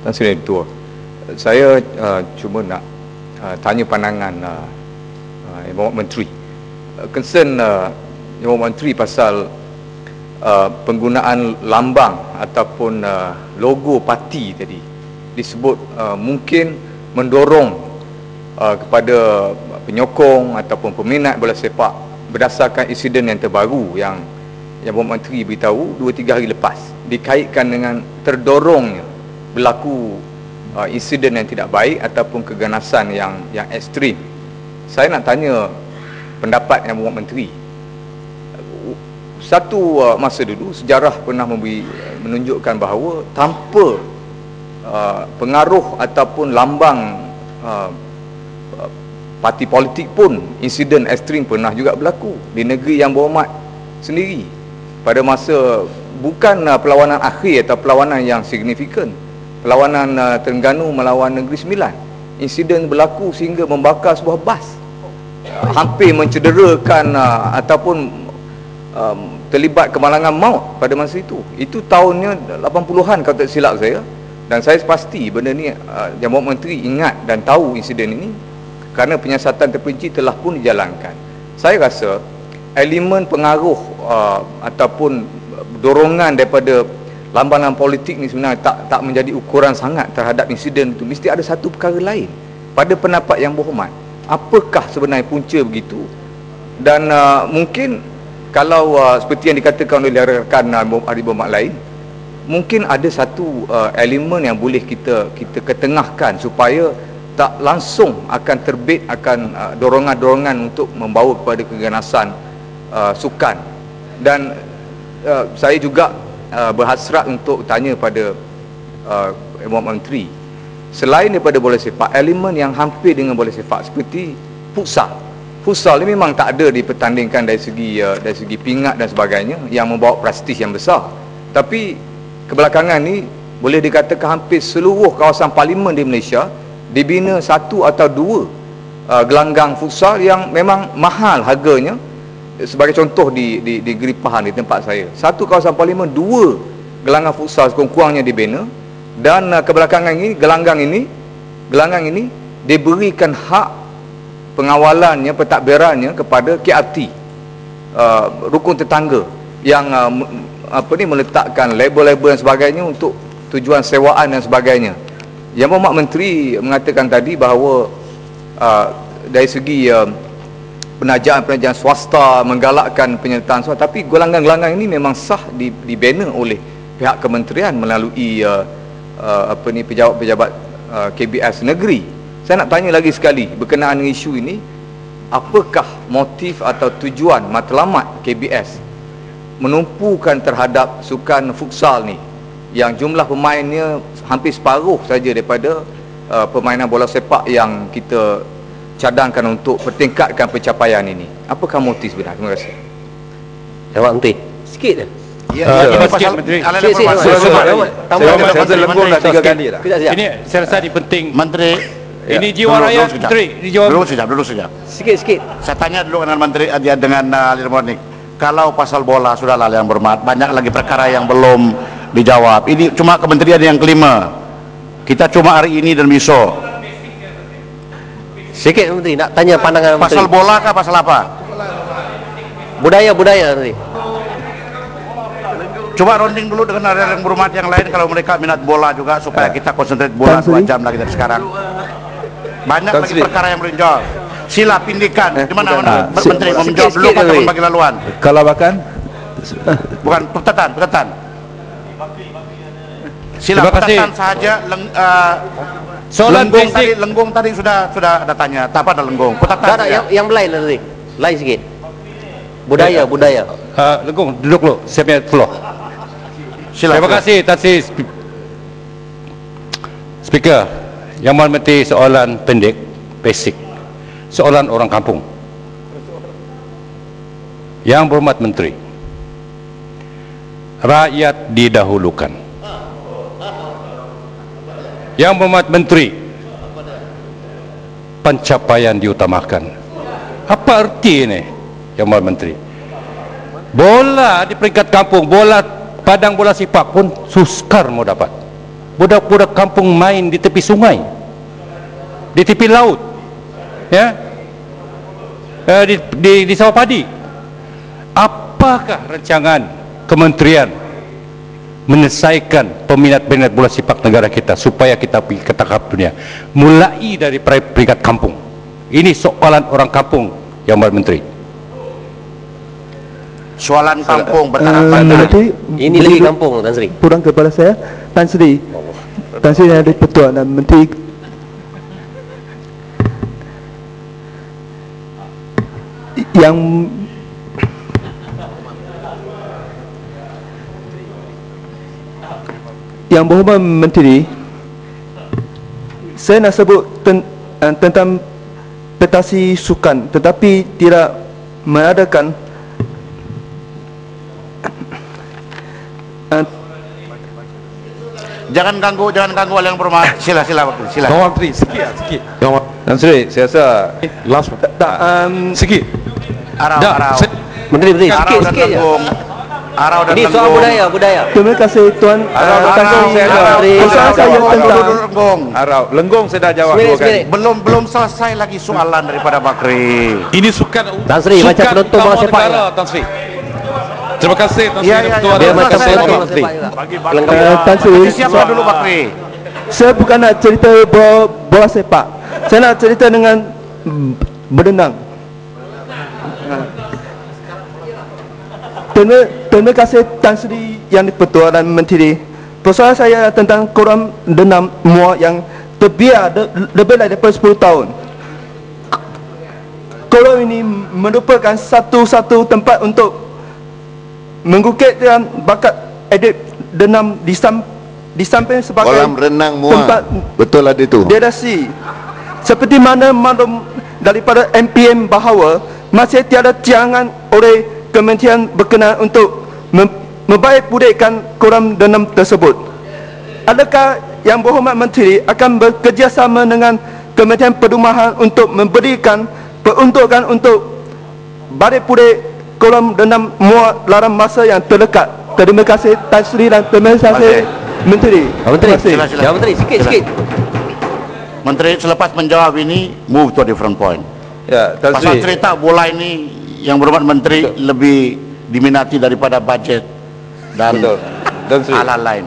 Tan Sri Ketua, saya cuma nak tanya pandangan Yang Berhormat Menteri. Concern Yang Berhormat Menteri pasal penggunaan lambang ataupun logo parti tadi disebut mungkin mendorong kepada penyokong ataupun peminat bola sepak berdasarkan insiden yang terbaru yang Yang Berhormat Menteri beritahu 2-3 hari lepas, dikaitkan dengan terdorongnya berlaku insiden yang tidak baik ataupun keganasan yang ekstrim. Saya nak tanya pendapat Yang Berhormat Menteri. Satu masa dulu sejarah pernah menunjukkan bahawa tanpa pengaruh ataupun lambang parti politik pun insiden ekstrim pernah juga berlaku di negeri Yang Berhormat sendiri pada masa bukan perlawanan akhir atau perlawanan yang signifikan, perlawanan Terengganu melawan Negeri Sembilan. Insiden berlaku sehingga membakar sebuah bas, hampir mencederakan ataupun terlibat kemalangan maut pada masa itu. Itu tahunnya 80-an kalau tak silap saya. Dan saya pasti benda ni Yang Berhormat Menteri ingat dan tahu insiden ini kerana penyiasatan terperinci telah pun dijalankan. Saya rasa elemen pengaruh ataupun dorongan daripada lambangan politik ni sebenarnya tak menjadi ukuran sangat terhadap insiden itu. Mesti ada satu perkara lain. Pada pendapat Yang Berhormat, apakah sebenarnya punca begitu? Dan mungkin kalau seperti yang dikatakan oleh rakan ahli berhormat lain, mungkin ada satu elemen yang boleh kita ketengahkan supaya tak langsung akan terbit akan dorongan-dorongan untuk membawa kepada keganasan sukan. Dan saya juga berhasrat untuk tanya pada Yang Berhormat Menteri, selain daripada bola sepak, elemen yang hampir dengan bola sepak seperti futsal ni memang tak ada dipertandingkan dari segi pingat dan sebagainya yang membawa prestij yang besar. Tapi kebelakangan ni boleh dikatakan hampir seluruh kawasan parlimen di Malaysia dibina satu atau dua gelanggang futsal yang memang mahal harganya. Sebagai contoh di Geripahan, di tempat saya, satu kawasan parlimen 2 gelanggang futsal sekurang-kurangnya dibina. Dan kebelakangan ini gelanggang ini diberikan hak pengawalannya, pentadbirannya kepada KRT, rukun tetangga yang meletakkan label-label dan sebagainya untuk tujuan sewaan dan sebagainya. Yang Berhormat Menteri mengatakan tadi bahawa dari segi penajaan swasta mengalakkan penyertaan swasta, tapi gelanggang-gelanggang ini memang sah dibina oleh pihak kementerian melalui pejabat-pejabat KBS negeri. Saya nak tanya lagi sekali berkenaan dengan isu ini, apakah motif atau tujuan matlamat KBS menumpukan terhadap sukan futsal ni yang jumlah pemainnya hampir separuh saja daripada permainan bola sepak yang kita cadangkan untuk pertingkatkan pencapaian ini? Apakah motif sebenarnya? Terima kasih. Jawab Menteri. Sikit je. Ini pasal Menteri. Saya lembung dah 3 kali dah. Ini saya rasa ini penting. Menteri. Ini jiwa rakyat, Menteri. Ini jiwa. Dulu saja. Sikit. Saya tanya dulu dengan Menteri dengan ahli berhormat. Kalau pasal bola sudahlah Yang Berhormat, banyak lagi perkara yang belum dijawab. Ini cuma kementerian yang kelima. Kita cuma hari ini dan besok. Sikit Menteri, nak tanya pandangan Menteri. Pasal bola kah pasal apa? Budaya Menteri. Coba rounding dulu dengan Yang Berhormat yang lain kalau mereka minat bola juga, supaya kita konsentrate bola 2 jam lagi dari sekarang. Banyak lagi perkara yang belum jawab. Sila pindikan di mana Menteri mau menjawab dulu ataupun bagi laluan. Kalau bahkan Bukan pertatan. Sila pertatan saja. Soalan basic. Lenggung tadi sudah ada tanya. Tak apa ada lenggung. Pertatan Tak, yang lain Menteri. Lain sikit. Budaya. Lenggung, duduk dulu. Saya punya floor. Terima kasih Tan Sri Speaker. Yang Berhormat Menteri, soalan pendek, basic. Soalan orang kampung. Yang Berhormat Menteri, rakyat didahulukan. Yang Berhormat Menteri, pencapaian diutamakan. Apa arti ini, Yang Berhormat Menteri? Bola di peringkat kampung, padang bola sepak pun sukar mau dapat. budak-budak kampung main di tepi sungai, di tepi laut, ya, di sawah padi. Apakah rancangan kementerian menyelesaikan peminat-peminat bola sepak negara kita supaya kita pergi ke tahap dunia, mulai dari peringkat kampung? Ini soalan orang kampung, Yang Mulia Menteri. Soalan kampung bertarapan Ini lagi kampung, Tan Sri. Kurang kepada saya, Tan Sri. Tan Sri yang ada Ketua dan Menteri. Yang berhormat Menteri, saya nak sebut tentang petasi sukan, tetapi tidak mengadakan Jangan ganggu oleh yang berhormat. Sila. Menteri, sikit. Tan Sri, saya rasa Last sikit. Arau. Menteri, Arau dan sikit je. Lenggong. Arau dan Ini soal Lenggong. budaya. terima kasih Tuan Tan Sri. Soalan saya tentang Lenggong. Lenggong saya dah jawab dua kali. Belum selesai lagi soalan daripada Bakri. Ini sukan Tan Sri, macam penonton bola sepak negara, Tan Sri. Terima kasih Tan Sri. Ya. Dia macam Selesai penonton lagi. bola sepak juga. Tan Sri. Siapa dulu Bakri? Saya bukan nak cerita bola sepak. Saya nak cerita dengan berenang. Terima kasih Tan Sri Yang di-Pertua dan Menteri. Persoalan saya tentang kolam renang Muar yang terbiar lebih daripada 10 tahun. Kolam ini merupakan satu-satu tempat untuk mengukitkan bakat edit renang di samping sebagai Kolam renang Muar. tempat Betul ada itu. dedikasi. Seperti mana maklum daripada MPM bahawa masih tiada tiangan oleh kementerian berkenaan untuk membaik pulihkan kolam renang tersebut. Adakah Yang Berhormat Menteri akan bekerjasama dengan Kementerian Perumahan untuk memberikan peruntukan untuk balik pulih kolam renang Muar dalam masa yang terdekat? Terima kasih Tan Sri dan terima kasih Menteri. Menteri, Terima kasih. Ya Menteri, sikit. Menteri selepas menjawab ini move to a different point. Ya, Tan Pasal Sri. cerita bola ini Yang Berhormat Menteri lebih diminati daripada budget dan Betul. Tan Sri. hal-hal lain.